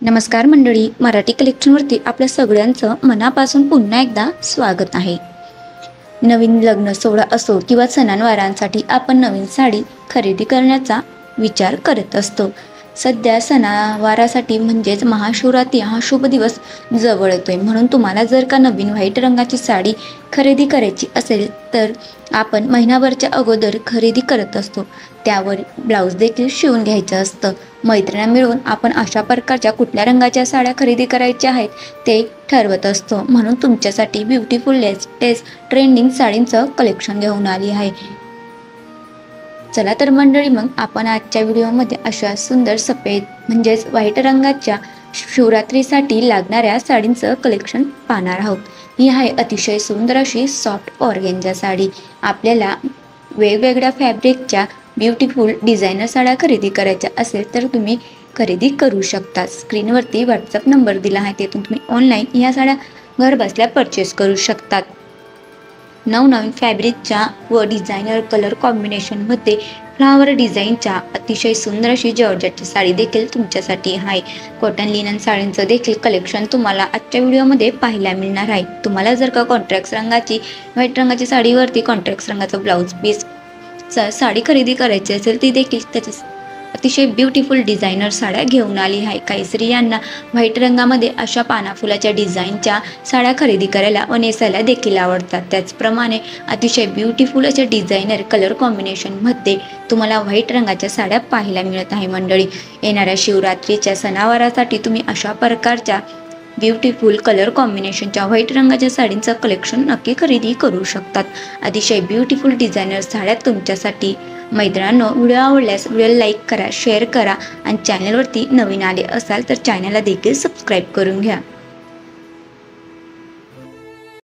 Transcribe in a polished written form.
नमस्कार मंडळी, मराठी कलेक्शनवरती आपल्या सगळ्यांचं मनापासून पुन्हा एकदा स्वागत आहे. नवीन लग्न सोहळा असो किंवा सणांवारांसाठी आपण नवीन साडी खरेदी करण्याचा विचार करत असतो. सध्या सणावारासाठी म्हणजेच महाशिवरात्री हा शुभ दिवस जवळ येतोय, म्हणून तुम्हाला जर का नवीन व्हाईट रंगाची साडी खरेदी करायची असेल तर आपण महिनाभरच्या अगोदर खरेदी करत असतो. त्यावर ब्लाऊज देखील शिवून घ्यायचं असतं. मैत्रिणी मिळून आपण अशा प्रकारच्या कुठल्या रंगाच्या साड्या खरेदी करायच्या आहेत ते ठरवत असतो. म्हणून तुमच्यासाठी ब्युटिफुल लेटेस्ट ट्रेंडिंग साडींचं कलेक्शन घेऊन आली आहे. चला तर मंडळी, मग आपण आजच्या व्हिडिओमध्ये अशा सुंदर सफेद म्हणजेच व्हाईट रंगाच्या शिवरात्रीसाठी लागणाऱ्या साडींचं कलेक्शन पाहणार आहोत. ही आहे अतिशय सुंदर अशी सॉफ्ट ऑर्गेन्झा साडी. आपल्याला वेगवेगळ्या फॅब्रिकच्या ब्युटिफुल डिझायनर साड्या खरेदी करायच्या असेल तर तुम्ही खरेदी करू शकता. स्क्रीनवरती व्हॉट्सअप नंबर दिला आहे, तेथून तुम्ही ऑनलाईन या साड्या घर बसल्या परचेस करू शकतात. नवनवीन फॅब्रिकच्या व डिझायनर कलर कॉम्बिनेशनमध्ये फ्लावर डिझाईनच्या अतिशय सुंदर अशी जॉर्जेटची साडी देखील तुमच्यासाठी आहे. कॉटन लिनन साडींचं देखील कलेक्शन तुम्हाला आजच्या व्हिडिओमध्ये पाहायला मिळणार आहे. तुम्हाला जर का कॉन्ट्रॅक्ट रंगाची व्हाईट रंगाची साडीवरती कॉन्ट्रॅक्ट रंगाचा ब्लाऊज पीस साडी खरेदी करायची असेल ती देखील त्याच्या अतिशय ब्युटिफुल डिझायनर साड्या घेऊन आली आहे. काही स्त्रियांना व्हाईट रंगामध्ये अशा पानाफुलाच्या डिझाईनच्या साड्या खरेदी करायला व नेसायला देखील आवडतात. त्याचप्रमाणे अतिशय ब्युटिफुल अशा डिझायनर कलर कॉम्बिनेशनमध्ये तुम्हाला व्हाईट रंगाच्या साड्या पाहायला मिळत आहे. मंडळी, येणाऱ्या शिवरात्रीच्या सणावारासाठी तुम्ही अशा प्रकारच्या ब्युटिफुल कलर कॉम्बिनेशनच्या व्हाईट रंगाच्या साडींचं कलेक्शन नक्की खरेदी करू शकतात. अतिशय ब्युटिफुल डिझायनर साड्या तुमच्यासाठी. मैत्रिणांनो, व्हिडिओ आवडल्यास व्हिडिओला लाईक करा, शेअर करा आणि चॅनलवरती नवीन आले असाल तर चॅनलला देखील सबस्क्राईब करून घ्या.